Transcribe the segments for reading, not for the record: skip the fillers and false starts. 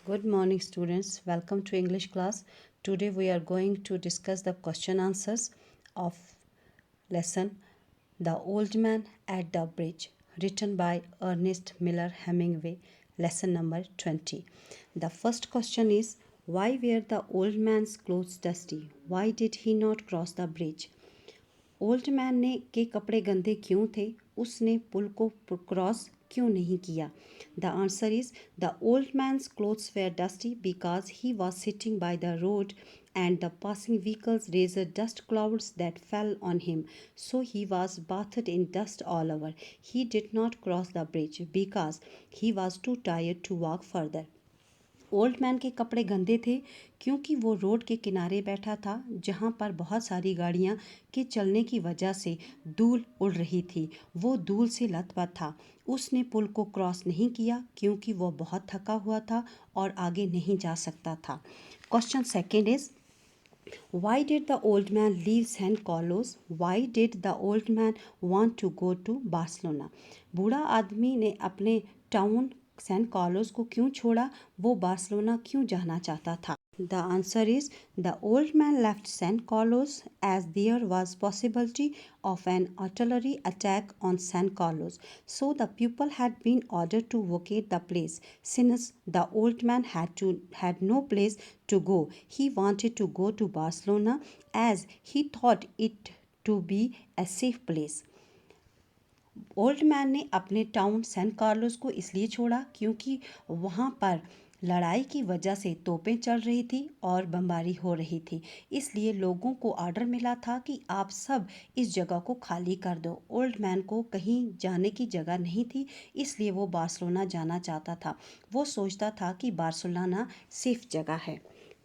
Good morning, students. Welcome to English class. Today we are going to discuss the question answers of lesson The Old Man at the Bridge, written by Ernest Miller Hemingway, lesson number 20. The first question is, why were the old man's clothes dusty? Why did he not cross the bridge? Old man ने के कपड़े गंदे क्यों थे? उसने पुल को cross क्यों नहीं किया? The answer is the old man's clothes were dusty because he was sitting by the road and the passing vehicles raised dust clouds that fell on him, so he was bathed in dust all over. He did not cross the bridge because he was too tired to walk further. Old man के कपड़े गंदे थे क्योंकि वो road के किनारे बैठा था जहाँ पर बहुत सारी गाड़ियाँ के चलने की वजह से धूल उड़ रही थी। वो धूल से लथपथ था। उसने पुल को क्रॉस नहीं किया क्योंकि वो बहुत थका हुआ था और आगे नहीं जा सकता था। Question second is Why did the old man leave San Carlos? Why did the old man want to go to Barcelona? बूढ़ा आदमी ने अपने टाउन सैन कार्लोस को क्यों छोड़ा? वो बार्सिलोना क्यों जाना चाहता था? The answer is the old man left San Carlos as there was possibility of an artillery attack on San Carlos. So the people had been ordered to vacate the place. Since the old man had no place to go, he wanted to go to Barcelona as he thought it to be a safe place. Old man ने अपने town San Carlos को इसलिए छोड़ा क्योंकि वहाँ पर लड़ाई की वजह से तोपें चल रही थी और बमबारी हो रही थी। इसलिए लोगों को ऑर्डर मिला था कि आप सब इस जगह को खाली कर दो। ओल्ड मैन को कहीं जाने की जगह नहीं थी, इसलिए वो बार्सिलोना जाना चाहता था। वो सोचता था कि बार्सिलोना सेफ जगह है।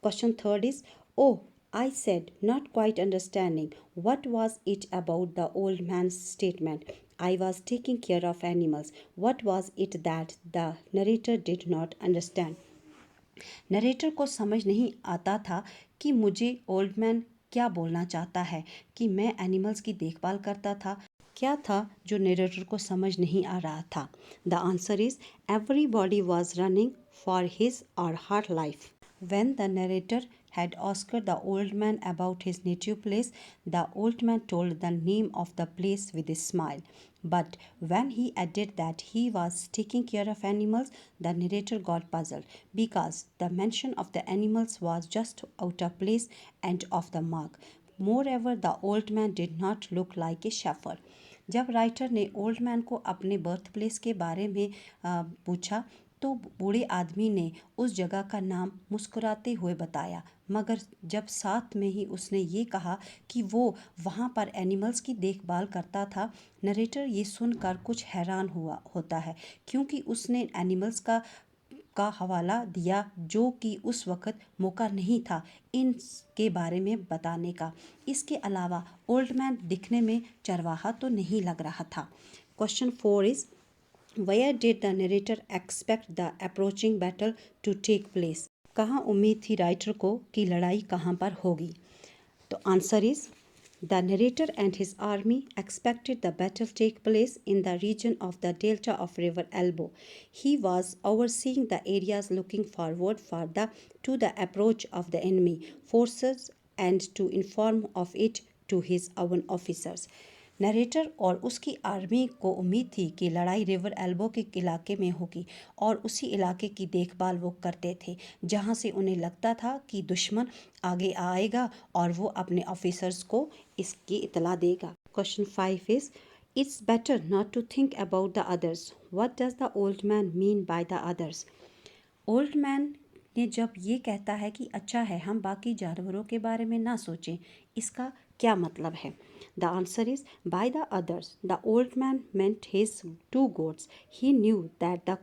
Question third is oh I said, not quite understanding. What was it about the old man's statement? I was taking care of animals. What was it that the narrator did not understand? Narrator को समझ नहीं आता था कि मुझे old man क्या बोलना चाहता है कि मैं एनिमल्स की देखभाल करता था। क्या था जो नरेटर को समझ नहीं आ रहा था? The answer is everybody was running for his or her life. When the narrator had asked the old man about his native place, the old man told the name of the place with a smile. But when he added that he was taking care of animals, the narrator got puzzled because the mention of the animals was just out of place and off the mark. Moreover, the old man did not look like a shepherd. जब writer ने old man को अपने birth place के बारे में पूछा तो बूढ़े आदमी ने उस जगह का नाम मुस्कुराते हुए बताया, मगर जब साथ में ही उसने ये कहा कि वो वहाँ पर एनिमल्स की देखभाल करता था, नरेटर ये सुनकर कुछ हैरान होता है क्योंकि उसने एनिमल्स का हवाला दिया जो कि उस वक़्त मौका नहीं था इनके बारे में बताने का। इसके अलावा ओल्ड मैन दिखने में चरवाहा तो नहीं लग रहा था। Question 4 is Where did the narrator expect the approaching battle to take place? कहाँ उम्मीद थी राइटर को कि लड़ाई कहाँ पर होगी? तो answer is The narrator and his army expected the battle to take place in the region of the delta of River Elbow. He was overseeing the areas looking forward to the approach of the enemy forces and to inform of it to his own officers. Narrator और उसकी army को उम्मीद थी कि लड़ाई river elbow के इलाके में होगी और उसी इलाके की देखभाल वो करते थे जहां से उन्हें लगता था कि दुश्मन आगे आएगा और वो अपने ऑफिसर्स को इसकी इतला देगा। Question 5 is it's better not to think about the others. What does the old man mean by the others? Old man ने जब ये कहता है कि अच्छा है हम बाकी जानवरों के बारे में ना सोचें, इसका क्या मतलब है? The answer is by the others. The old man meant his 2 goats. He knew that the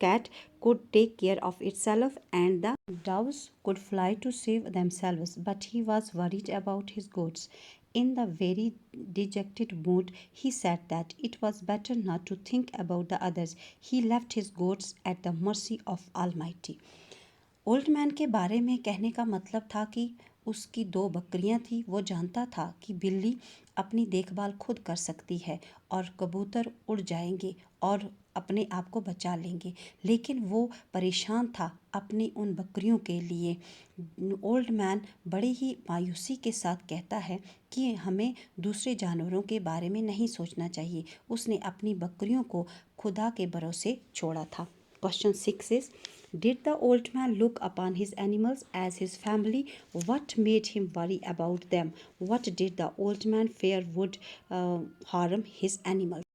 cat could take care of itself and the doves could fly to save themselves, but he was worried about his goats. In the very dejected mood, he said that it was better not to think about the others. He left his goats at the mercy of Almighty. Old man के बारे में कहने का मतलब था कि उसकी 2 बकरियां थी। वो जानता था कि बिल्ली अपनी देखभाल खुद कर सकती है और कबूतर उड़ जाएंगे और अपने आप को बचा लेंगे, लेकिन वो परेशान था अपनी उन बकरियों के लिए। ओल्ड मैन बड़े ही मायूसी के साथ कहता है कि हमें दूसरे जानवरों के बारे में नहीं सोचना चाहिए। उसने अपनी बकरियों को खुदा के भरोसे छोड़ा था। Question 6 is, did the old man look upon his animals as his family? What made him worry about them? What did the old man fear would harm his animals?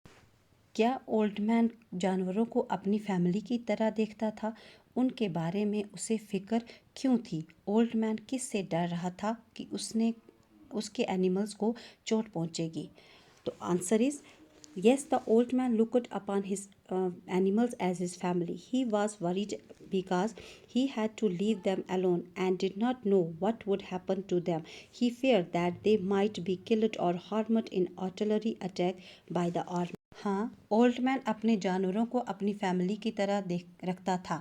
क्या ओल्ड मैन जानवरों को अपनी family की तरह देखता था? उनके बारे में उसे फिक्र क्यों थी? ओल्ड मैन किस से डर रहा था कि उसके एनिमल्स को चोट पहुंचेगी? तो answer is yes, the old man looked upon his animals as his family. He was worried because he had to leave them alone and did not know what would happen to them. He feared that they might be killed or harmed in artillery attack by the army. हाँ, old man अपने जानवरों को अपनी family की तरह देख रखता था।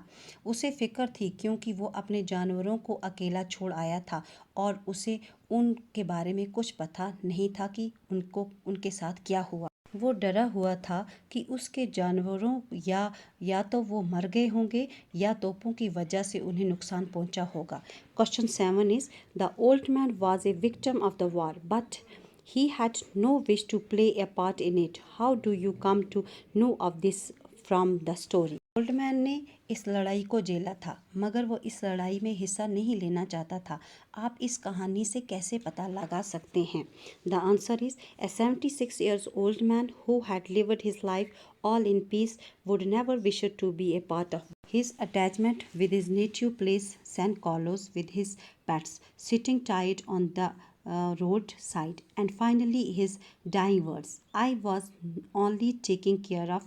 उसे फिक्र थी क्योंकि वो अपने जानवरों को अकेला छोड़ आया था और उसे उनके बारे में कुछ पता नहीं था कि उनके साथ क्या हुआ। वो डरा हुआ था कि उसके जानवरों या तो वो मर गए होंगे या तोपों की वजह से उन्हें नुकसान पहुंचा होगा। Question 7 is, the old man was a victim of the war but he had no wish to play a part in it. How do you come to know of this from the story? Old man ने इस लड़ाई को झेला था मगर वो इस लड़ाई में हिस्सा नहीं लेना चाहता था। आप इस कहानी से कैसे पता लगा सकते हैं? The answer is, a 76 years old man who had lived his life all in peace would never wish to be a part of his attachment with his native place San Carlos with his pets sitting tied on the roadside, and finally his dying words, I was only taking care of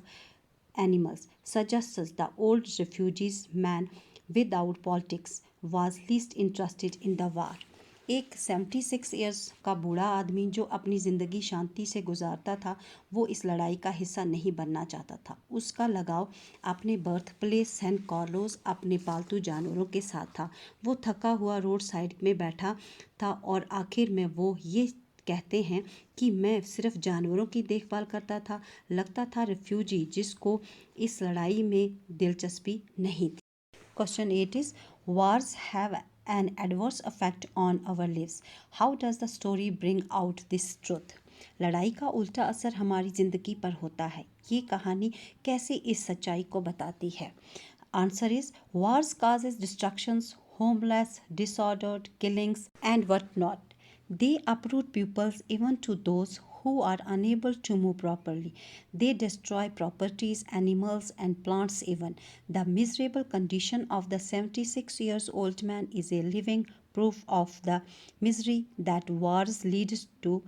animals, suggests the old refugees man without politics was least interested in the war. एक 76 years का बूढ़ा आदमी जो अपनी ज़िंदगी शांति से गुजारता था, वो इस लड़ाई का हिस्सा नहीं बनना चाहता था। उसका लगाव अपने बर्थ प्लेस सैन कार्लोस अपने पालतू जानवरों के साथ था। वो थका हुआ रोड साइड में बैठा था और आखिर में वो ये कहते हैं कि मैं सिर्फ जानवरों की देखभाल करता था। लगता था रिफ्यूजी जिसको इस लड़ाई में दिलचस्पी नहीं थी। Question 8 is, wars have an adverse effect on our lives. How does the story bring out this truth? लड़ाई का उल्टा असर हमारी ज़िंदगी पर होता है। ये कहानी कैसे इस सच्चाई को बताती है? Answer is, wars causes destructions, homeless, disordered, killings and what not. They uproot peoples even to those who are unable to move properly. They destroy properties, animals, and plants even. The miserable condition of the 76 years old man is a living proof of the misery that wars lead to.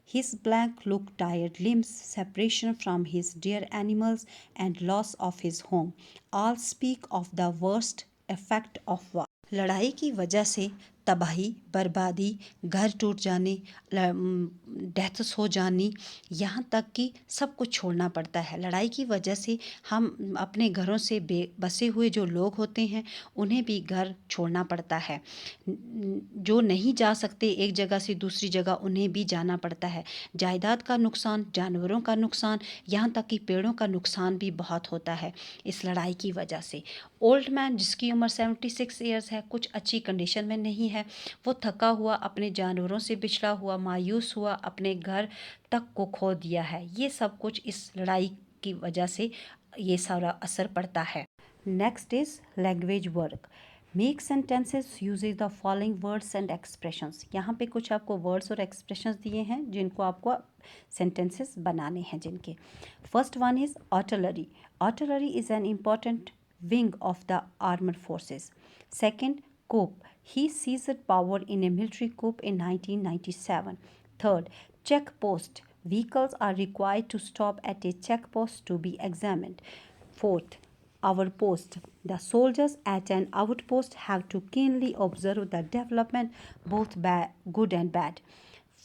His blank look, tired limbs, separation from his dear animals, and loss of his home all speak of the worst effect of war. लड़ाई की वजह से तबाही, बर्बादी, घर टूट जाने, deaths हो जानी, यहाँ तक कि सब कुछ छोड़ना पड़ता है। लड़ाई की वजह से हम अपने घरों से बसे हुए जो लोग होते हैं उन्हें भी घर छोड़ना पड़ता है। जो नहीं जा सकते एक जगह से दूसरी जगह उन्हें भी जाना पड़ता है। जायदाद का नुकसान, जानवरों का नुकसान, यहाँ तक कि पेड़ों का नुकसान भी बहुत होता है इस लड़ाई की वजह से। ओल्ड मैन जिसकी उम्र 76 ईयर्स है, कुछ अच्छी कंडीशन में नहीं है। वो थका हुआ, अपने जानवरों से बिछड़ा हुआ, मायूस हुआ, अपने घर तक को खो दिया है। ये सब कुछ इस लड़ाई की वजह से ये सारा असर पड़ता है। Next is language work. Make sentences uses the following words and expressions. यहाँ पे कुछ आपको वर्ड्स और एक्सप्रेशंस दिए हैं जिनको आपको सेंटेंसेस बनाने हैं जिनके। First one is artillery. Artillery is an important wing of the armed forces. Second, coup. He seized power in a military coup in 1997. Third, check post. Vehicles are required to stop at a checkpost to be examined. Fourth, our post. The soldiers at an outpost have to keenly observe the development, both good and bad.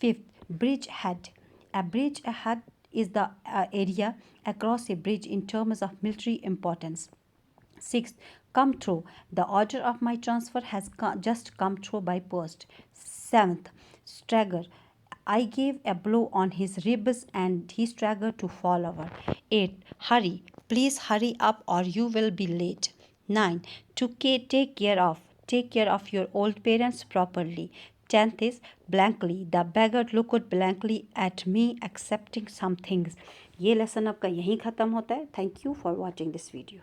Fifth, bridgehead. A bridgehead is the area across a bridge in terms of military importance. Sixth, come through. The order of my transfer has just come through by post. Seventh, stagger. I gave a blow on his ribs and he staggered to fall over. Eighth, hurry. Please hurry up or you will be late. 9. To take care of. Take care of your old parents properly. 10th is blankly. The beggar looked blankly at me accepting some things. ये lesson आपका यहीं ख़त्म होता है. Thank you for watching this video.